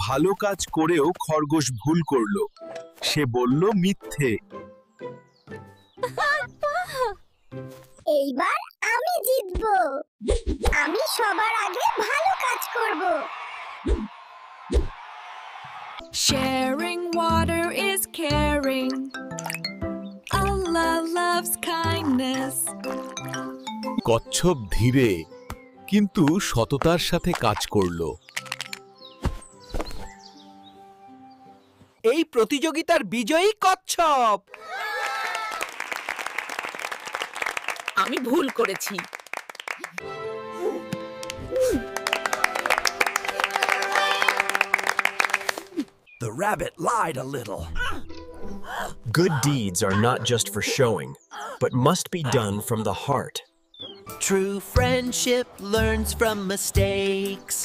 ভালো কাজ করেও খরগোশ ভুল করলো। সে বলল মিথ্যে। এইবার আমি জিতবো। আমি সবার আগে ভালো কাজ করব। Sharing water is caring. Allah loves kindness. কচ্ছপ ধীরে কিন্তু সততার সাথে কাজ করলো। এই প্রতিযোগিতার বিজয়ী কচ্ছপ। আমি ভুল করেছি। The rabbit lied a little. Good deeds are not just for showing, but must be done from the heart. True friendship learns from mistakes.